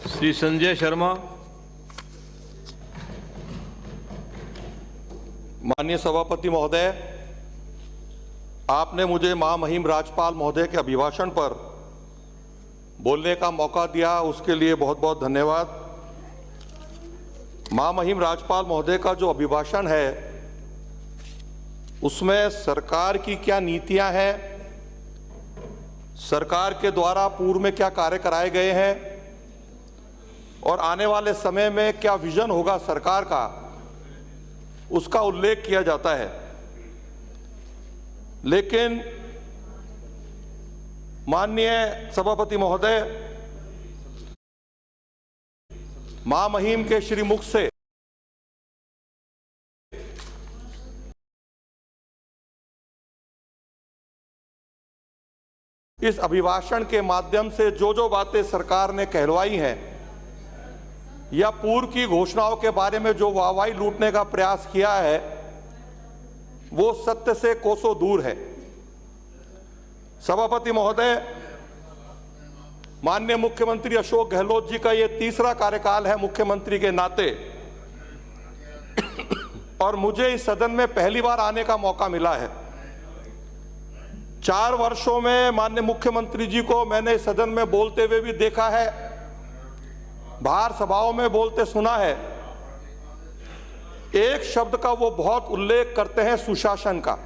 श्री संजय शर्मा। माननीय सभापति महोदय, आपने मुझे महामहिम राज्यपाल महोदय के अभिभाषण पर बोलने का मौका दिया, उसके लिए बहुत बहुत धन्यवाद। महामहिम राज्यपाल महोदय का जो अभिभाषण है उसमें सरकार की क्या नीतियां हैं, सरकार के द्वारा पूर्व में क्या कार्य कराए गए हैं और आने वाले समय में क्या विजन होगा सरकार का, उसका उल्लेख किया जाता है। लेकिन माननीय सभापति महोदय, महामहिम के श्री मुख से इस अभिभाषण के माध्यम से जो बातें सरकार ने कहलवाई हैं या पूर्व की घोषणाओं के बारे में जो वाहवाही लूटने का प्रयास किया है, वो सत्य से कोसों दूर है। सभापति महोदय, माननीय मुख्यमंत्री अशोक गहलोत जी का ये तीसरा कार्यकाल है मुख्यमंत्री के नाते, और मुझे इस सदन में पहली बार आने का मौका मिला है। 4 वर्षों में माननीय मुख्यमंत्री जी को मैंने सदन में बोलते हुए भी देखा है, बाहर सभाओं में बोलते सुना है। एक शब्द का वो बहुत उल्लेख करते हैं, सुशासन का।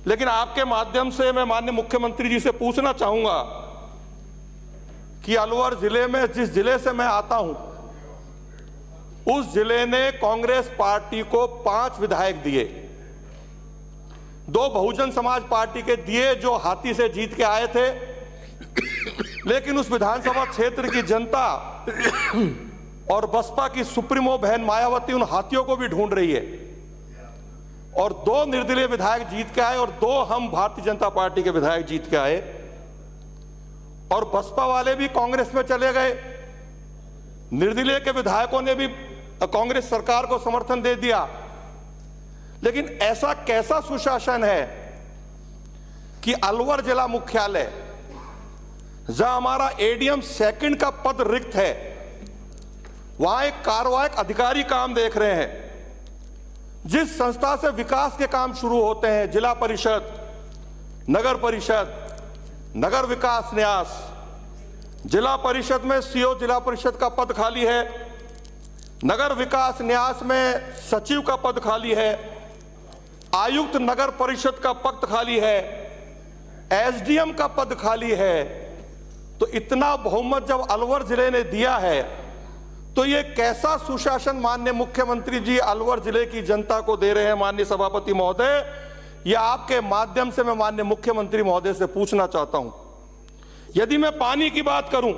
लेकिन आपके माध्यम से मैं माननीय मुख्यमंत्री जी से पूछना चाहूंगा कि अलवर जिले में, जिस जिले से मैं आता हूं, उस जिले ने कांग्रेस पार्टी को 5 विधायक दिए। 2 बहुजन समाज पार्टी के दिए जो हाथी से जीत के आए थे, लेकिन उस विधानसभा क्षेत्र की जनता और बसपा की सुप्रीमो बहन मायावती उन हाथियों को भी ढूंढ रही है। और 2 निर्दलीय विधायक जीत के आए और 2 हम भारतीय जनता पार्टी के विधायक जीत के आए, और बसपा वाले भी कांग्रेस में चले गए। निर्दलीय के विधायकों ने भी कांग्रेस सरकार को समर्थन दे दिया। लेकिन ऐसा कैसा सुशासन है कि अलवर जिला मुख्यालय, जहां हमारा एडीएम सेकंड का पद रिक्त है, वहां एक कार्यवाहक अधिकारी काम देख रहे हैं। जिस संस्था से विकास के काम शुरू होते हैं, जिला परिषद, नगर परिषद, नगर विकास न्यास, जिला परिषद में सीओ जिला परिषद का पद खाली है, नगर विकास न्यास में सचिव का पद खाली है, आयुक्त नगर परिषद का पद खाली है, एसडीएम का पद खाली है। तो इतना बहुमत जब अलवर जिले ने दिया है, तो ये कैसा सुशासन माननीय मुख्यमंत्री जी अलवर जिले की जनता को दे रहे हैं। माननीय सभापति महोदय, ये आपके माध्यम से मैं माननीय मुख्यमंत्री महोदय से पूछना चाहता हूं। यदि मैं पानी की बात करूं,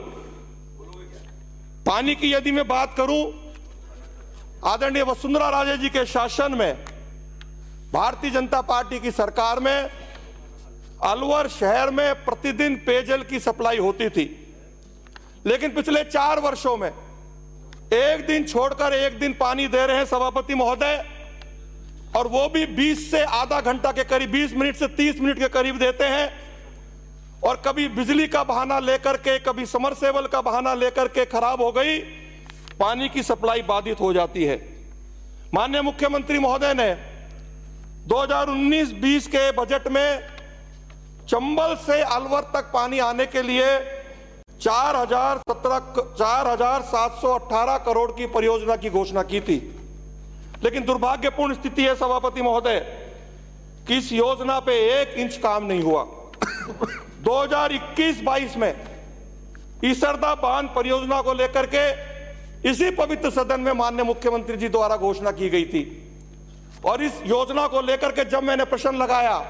पानी की यदि मैं बात करूं, आदरणीय वसुंधरा राजे जी के शासन में, भारतीय जनता पार्टी की सरकार में अलवर शहर में प्रतिदिन पेयजल की सप्लाई होती थी। लेकिन पिछले 4 वर्षों में एक दिन छोड़कर एक दिन पानी दे रहे हैं सभापति महोदय, और वो भी 20 से आधा घंटा के करीब, 20 मिनट से 30 मिनट के करीब देते हैं। और कभी बिजली का बहाना लेकर के, कभी समरसेबल का बहाना लेकर के खराब हो गई, पानी की सप्लाई बाधित हो जाती है। माननीय मुख्यमंत्री महोदय ने 2019-20 के बजट में चंबल से अलवर तक पानी आने के लिए 4,718 करोड़ की परियोजना की घोषणा की थी। लेकिन दुर्भाग्यपूर्ण स्थिति है सभापति महोदय कि इस योजना पे 1 इंच काम नहीं हुआ। 2021-22 में ईसरदा बांध परियोजना को लेकर के इसी पवित्र सदन में माननीय मुख्यमंत्री जी द्वारा घोषणा की गई थी, और इस योजना को लेकर के जब मैंने प्रश्न लगाया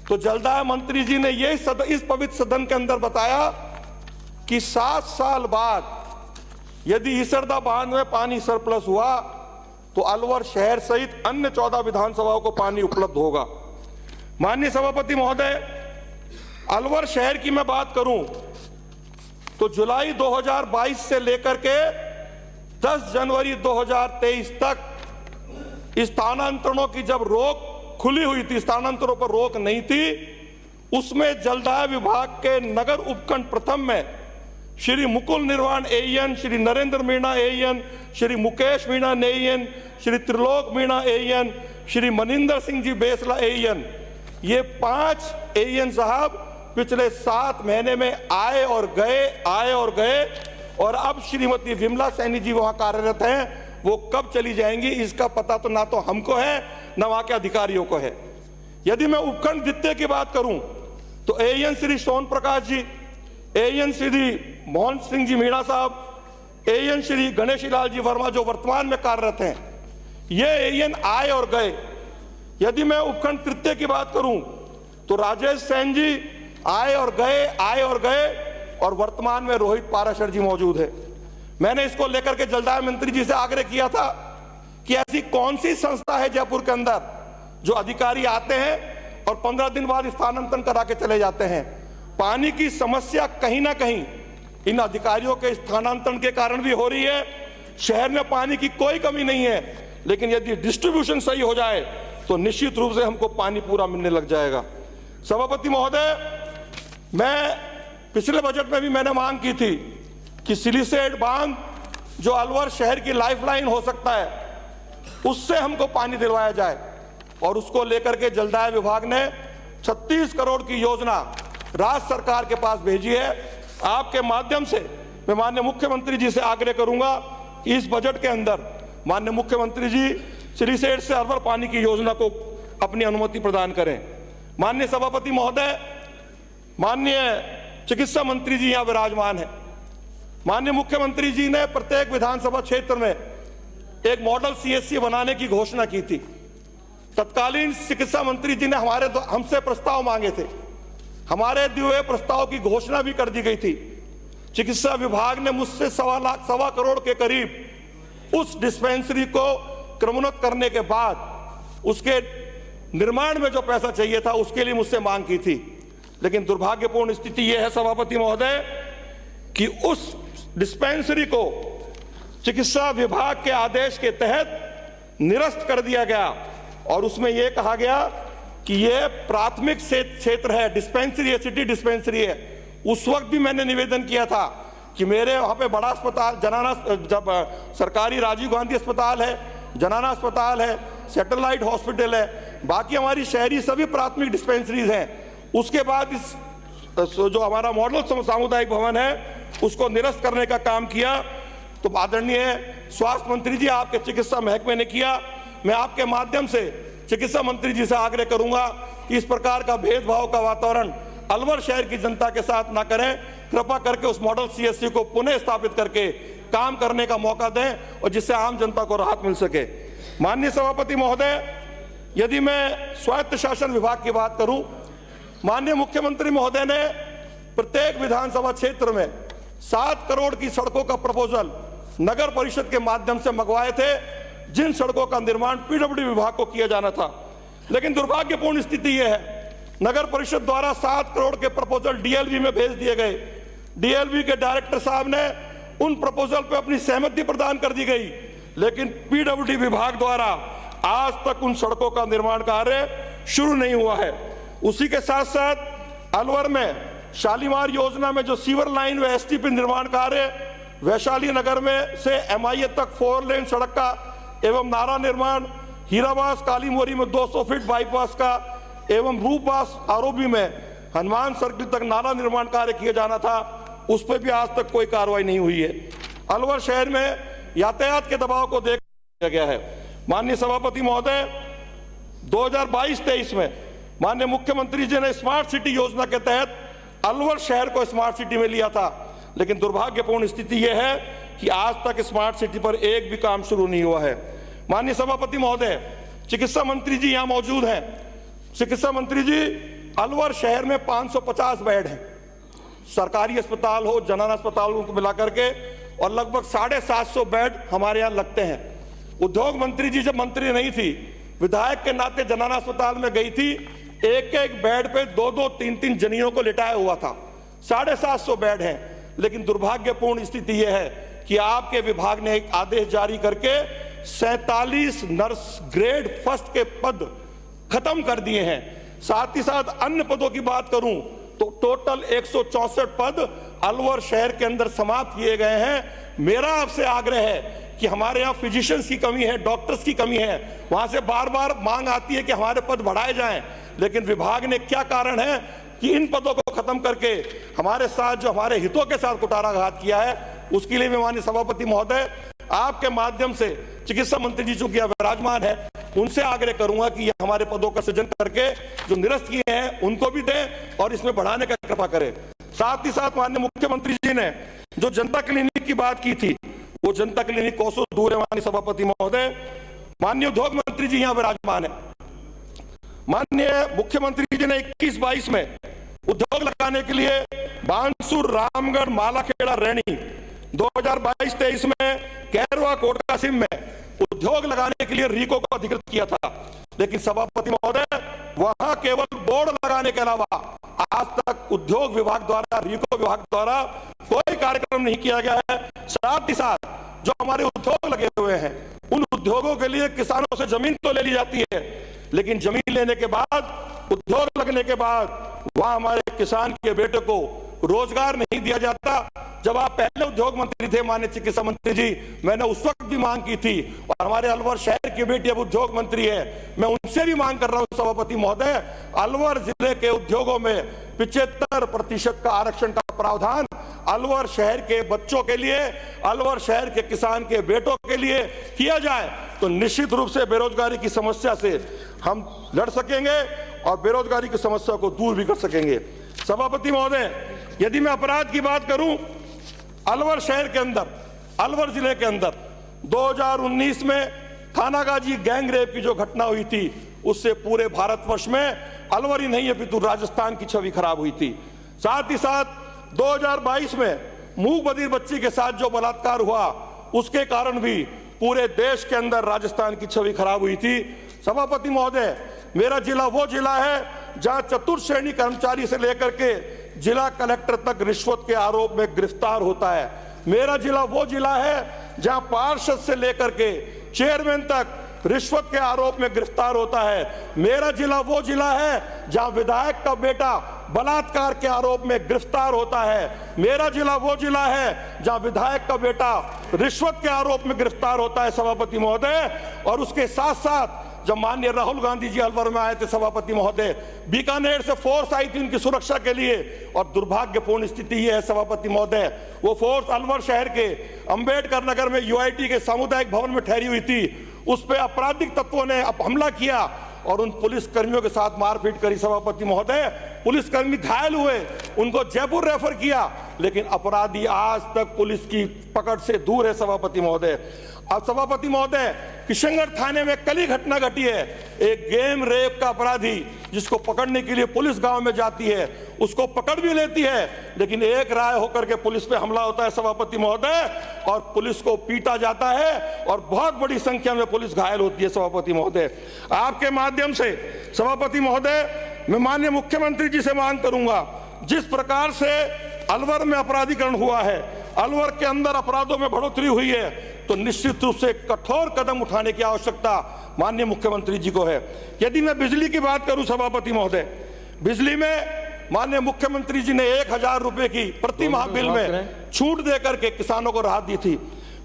तो जलदाय मंत्री जी ने इस पवित्र सदन के अंदर बताया कि 7 साल बाद यदि ईसरदा बांध में पानी सरप्लस हुआ तो अलवर शहर सहित अन्य 14 विधानसभाओं को पानी उपलब्ध होगा। माननीय सभापति महोदय, अलवर शहर की मैं बात करूं तो जुलाई 2022 से लेकर के 10 जनवरी 2023 तक स्थानांतरणों की जब रोक खुली हुई थी, स्थानांतरों पर रोक नहीं थी, उसमें जलदाय विभाग के नगर उपखंड प्रथम में श्री मुकुल निर्वाण AEN, Shri Narendra Meena AEN, Shri Mukesh Meena AEN, Shri Trilok Meena AEN, Shri Maninder Singh ji बेसला AEN, ये 5 AEN साहब पिछले 7 महीने में आए और गए, और अब श्रीमती विमला सैनी जी वहां कार्यरत हैं। वो कब चली जाएंगी इसका पता तो ना तो हमको है ना वहां के अधिकारियों को है। यदि मैं उपखंड द्वितीय की बात करूं तो AEN श्री सोन प्रकाश जी, AEN श्री मोहन सिंह जी मीणा साहब, AEN श्री गणेश लाल जी वर्मा जो वर्तमान में कार्यरत हैं, ये AEN आए और गए। यदि मैं उपखंड तृतीय की बात करूं तो राजेश सेन जी आए और गए, और वर्तमान में रोहित पाराशर जी मौजूद है। मैंने इसको लेकर के जलदाय मंत्री जी से आग्रह किया था कि ऐसी कौन सी संस्था है जयपुर के अंदर जो अधिकारी आते हैं और 15 दिन बाद स्थानांतरण करा के चले जाते हैं। पानी की समस्या कहीं ना कहीं इन अधिकारियों के स्थानांतरण के कारण भी हो रही है। शहर में पानी की कोई कमी नहीं है, लेकिन यदि डिस्ट्रीब्यूशन सही हो जाए तो निश्चित रूप से हमको पानी पूरा मिलने लग जाएगा। सभापति महोदय, मैं पिछले बजट में भी मैंने मांग की थी कि सिलीसेट बांध जो अलवर शहर की लाइफलाइन हो सकता है उससे हमको पानी दिलवाया जाए, और उसको लेकर के जलदाय विभाग ने 36 करोड़ की योजना राज्य सरकार के पास भेजी है। आपके माध्यम से मैं माननीय मुख्यमंत्री जी से आग्रह करूंगा कि इस बजट के अंदर माननीय मुख्यमंत्री जी सिलीसेट से अलवर पानी की योजना को अपनी अनुमति प्रदान करें। माननीय सभापति महोदय, माननीय चिकित्सा मंत्री जी यहां विराजमान है। माननीय मुख्यमंत्री जी ने प्रत्येक विधानसभा क्षेत्र में एक मॉडल CHC बनाने की घोषणा की थी। तत्कालीन चिकित्सा मंत्री जी ने हमसे प्रस्ताव मांगे थे। हमारे दिए हुए प्रस्ताव की घोषणा भी कर दी गई थी। चिकित्सा विभाग ने मुझसे 1.25 करोड़ के करीब उस डिस्पेंसरी को क्रमोन्नत करने के बाद उसके निर्माण में जो पैसा चाहिए था उसके लिए मुझसे मांग की थी। लेकिन दुर्भाग्यपूर्ण स्थिति यह है सभापति महोदय कि उस डिस्पेंसरी को चिकित्सा विभाग के आदेश के तहत निरस्त कर दिया गया, और उसमें यह कहा गया कि यह प्राथमिक क्षेत्र है, डिस्पेंसरी है, सिटी डिस्पेंसरी है। उस वक्त भी मैंने निवेदन किया था कि मेरे वहां पे बड़ा अस्पताल जब सरकारी राजीव गांधी अस्पताल है, जनाना अस्पताल है, सैटेलाइट हॉस्पिटल है, बाकी हमारी शहरी सभी प्राथमिक डिस्पेंसरीज हैं। उसके बाद इस जो हमारा मॉडल सामुदायिक भवन है उसको निरस्त करने का काम किया। तो आदरणीय स्वास्थ्य मंत्री जी, आपके चिकित्सा महकमे ने किया। मैं आपके माध्यम से चिकित्सा मंत्री जी से आग्रह करूंगा कि इस प्रकार का भेदभाव का वातावरण अलवर शहर की जनता के साथ ना करें। कृपा करके उस मॉडल CHC को पुनः स्थापित करके काम करने का मौका दें, और जिससे आम जनता को राहत मिल सके। माननीय सभापति महोदय, यदि मैं स्वायत्त शासन विभाग की बात करूं, माननीय मुख्यमंत्री महोदय ने प्रत्येक विधानसभा क्षेत्र में 7 करोड़ की सड़कों का प्रपोजल नगर परिषद के माध्यम से मंगवाए थे, जिन सड़कों का निर्माण PWD विभाग को किया जाना था। लेकिन दुर्भाग्यपूर्ण स्थिति यह है, नगर परिषद द्वारा 7 करोड़ के प्रपोजल DLV में भेज दिए गए। DLV के डायरेक्टर साहब ने उन प्रपोजल पर अपनी सहमति प्रदान कर दी गई, लेकिन PWD विभाग द्वारा आज तक उन सड़कों का निर्माण कार्य शुरू नहीं हुआ है। उसी के साथ साथ अलवर में शालीमार योजना में जो सीवर लाइन व STP निर्माण कार्य, वैशाली नगर में से MIA तक 4 लेन सड़क का एवं नारा निर्माण, हीरावास काली मोरी में 200 फीट बाईपास का एवं रूपवास ROB में हनुमान सर्किल तक नाला निर्माण कार्य किया जाना था, उस पर भी आज तक कोई कार्रवाई नहीं हुई है। अलवर शहर में यातायात के दबाव को देख गया है। माननीय सभापति महोदय, 2022-23 में माननीय मुख्यमंत्री जी ने स्मार्ट सिटी योजना के तहत अलवर शहर को स्मार्ट सिटी में लिया था, लेकिन दुर्भाग्यपूर्ण स्थिति यह है कि आज तक स्मार्ट सिटी पर एक भी काम शुरू नहीं हुआ है। माननीय सभापति महोदय, चिकित्सा मंत्री जी यहां मौजूद हैं। चिकित्सा मंत्री जी, अलवर शहर में 550 बेड हैं, सरकारी अस्पताल हो, जनाना अस्पताल को मिलाकर के, और लगभग 750 बेड हमारे यहाँ लगते हैं। उद्योग मंत्री जी जब मंत्री नहीं थी, विधायक के नाते जनाना अस्पताल में गई थी, एक एक बेड पे 2-2, 3-3 जनियों को लिटाया हुआ था। 750 बेड हैं, लेकिन दुर्भाग्यपूर्ण स्थिति यह है कि आपके विभाग ने एक आदेश जारी करके 47 नर्स ग्रेड फर्स्ट के पद खत्म कर दिए हैं। साथ ही साथ अन्य पदों की बात करूं तो टोटल 164 पद अलवर शहर के अंदर समाप्त किए गए हैं। मेरा आपसे आग्रह है कि हमारे यहाँ फिजिशियंस की कमी है, डॉक्टर्स की कमी है, वहां से बार बार मांग आती है कि हमारे पद बढ़ाए जाएं, लेकिन विभाग ने क्या कारण है कि इन पदों को खत्म करके हमारे साथ जो हमारे हितों के साथ कुठाराघात किया है, उसके लिए मैं माननीय सभापति महोदय आपके माध्यम से चिकित्सा मंत्री जी चूंकि विराजमान है, उनसे आग्रह करूंगा कि ये हमारे पदों का सृजन करके जो निरस्त किए हैं उनको भी दें और इसमें बढ़ाने का कृपा करें। साथ ही साथ माननीय मुख्यमंत्री जी ने जो जनता क्लिनिक की बात की थी, वो जनता क्लिनिक कोसों दूर है माननीय सभापति महोदय। माननीय उद्योग मंत्री जी यहाँ विराजमान है। माननीय मुख्यमंत्री जी ने 21-22 में उद्योग लगाने के लिए बांसुर, रामगढ़, मालाखेड़ा, रैनी, 2022-23 में कैरवा, कोटकासिम में उद्योग लगाने के लिए रीको को अधिकृत किया था, लेकिन सभापति महोदय वहां केवल बोर्ड लगाने के अलावा आज तक उद्योग विभाग द्वारा, रीको विभाग द्वारा कोई कार्यक्रम नहीं किया गया है। साथ ही साथ जो हमारे उद्योग लगे हुए हैं, उन उद्योगों के लिए किसानों से जमीन तो ले ली जाती है, लेकिन जमीन लेने के बाद, उद्योग लगने के बाद वहां हमारे किसान के बेटे को रोजगार नहीं दिया जाता। जब आप पहले उद्योग मंत्री थे माननीय चिकित्सा मंत्री जी, मैंने उस वक्त भी मांग की थी, और हमारे अलवर शहर की बेटी अब उद्योग मंत्री है, मैं उनसे भी मांग कर रहा हूं सभापति महोदय, अलवर जिले के उद्योगों में 75% का आरक्षण का प्रावधान अलवर शहर के बच्चों के लिए, अलवर शहर के किसान के बेटों के लिए किया जाए, तो निश्चित रूप से बेरोजगारी की समस्या से हम लड़ सकेंगे और बेरोजगारी की समस्या को दूर भी कर सकेंगे। सभापति महोदय, यदि मैं अपराध की बात करूं, अलवर शहर के अंदर, अलवर जिले के अंदर 2019 में थानागाजी गैंग रेप की जो घटना हुई थी, उससे पूरे भारतवर्ष में अलवर ही नहीं है अपितु राजस्थान की छवि खराब हुई थी। साथ ही साथ 2022 में मूक बधिर बच्ची के साथ जो बलात्कार हुआ, उसके कारण भी पूरे देश के अंदर राजस्थान की छवि खराब हुई थी। सभापति महोदय, मेरा जिला वो जिला है जहां चतुर्थ श्रेणी कर्मचारी से लेकर के जिला कलेक्टर तक रिश्वत के आरोप में गिरफ्तार होता है। मेरा जिला वो जिला है जहां पार्षद से लेकर के चेयरमैन तक रिश्वत के आरोप में गिरफ्तार होता है। मेरा जिला वो जिला है जहां विधायक का बेटा बलात्कार के आरोप में गिरफ्तार होता है। मेरा जिला वो जिला है जहां विधायक का बेटा रिश्वत के आरोप में गिरफ्तार होता है सभापति महोदय। और उसके साथ साथ जब माननीय राहुल गांधी जी अलवर में आए थे सभापति महोदय, बीकानेर से फोर्स आई थी उनकी सुरक्षा के लिए, और दुर्भाग्यपूर्ण स्थिति ये है सभापति महोदय, वो फोर्स अलवर शहर के अंबेडकर नगर में यूआईटी के सामुदायिक भवन में ठहरी हुई थी। उस पर आपराधिक तत्वों ने हमला किया और उन पुलिस कर्मियों के साथ मारपीट करी सभापति महोदय। पुलिसकर्मी घायल हुए, उनको जयपुर रेफर किया, लेकिन अपराधी आज तक पुलिस की पकड़ से दूर है सभापति महोदय। अब सभापति महोदय, किशनगढ़ थाने में कल ही घटना घटी है, एक गेम रेप का अपराधी जिसको पकड़ने के लिए पुलिस गांव में जाती है, उसको पकड़ भी लेती है, लेकिन एक राय होकर के पुलिस पे हमला होता है सभापति महोदय, और पुलिस को पीटा जाता है और बहुत बड़ी संख्या में पुलिस घायल होती है सभापति महोदय। आपके माध्यम से सभापति महोदय, मैं माननीय मुख्यमंत्री जी से मांग करूंगा, जिस प्रकार से अलवर में अपराधीकरण हुआ है, अलवर के अंदर अपराधों में बढ़ोतरी हुई है, तो निश्चित रूप से कठोर कदम उठाने की आवश्यकता माननीय मुख्यमंत्री जी को है। यदि मैं बिजली की बात करूं सभापति महोदय, बिजली में माननीय मुख्यमंत्री जी ने 1000 रुपए की प्रति माह बिल में छूट देकर के किसानों को राहत दी थी।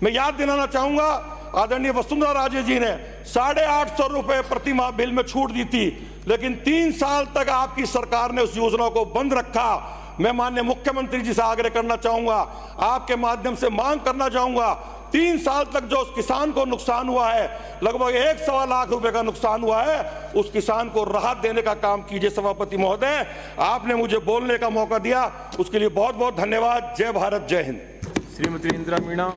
मैं याद दिलाना चाहूंगा, आदरणीय वसुंधरा राजे जी ने 850 रुपए प्रति माह बिल में छूट दी थी, लेकिन 3 साल तक आपकी सरकार ने उस योजना को बंद रखा। मैं माननीय मुख्यमंत्री जी से आग्रह करना चाहूंगा, आपके माध्यम से मांग करना चाहूंगा, 3 साल तक जो उस किसान को नुकसान हुआ है, लगभग 1.25 लाख रुपए का नुकसान हुआ है, उस किसान को राहत देने का काम कीजिए सभापति महोदय। आपने मुझे बोलने का मौका दिया, उसके लिए बहुत बहुत धन्यवाद। जय भारत, जय हिंद। श्रीमती इंदिरा मीणा।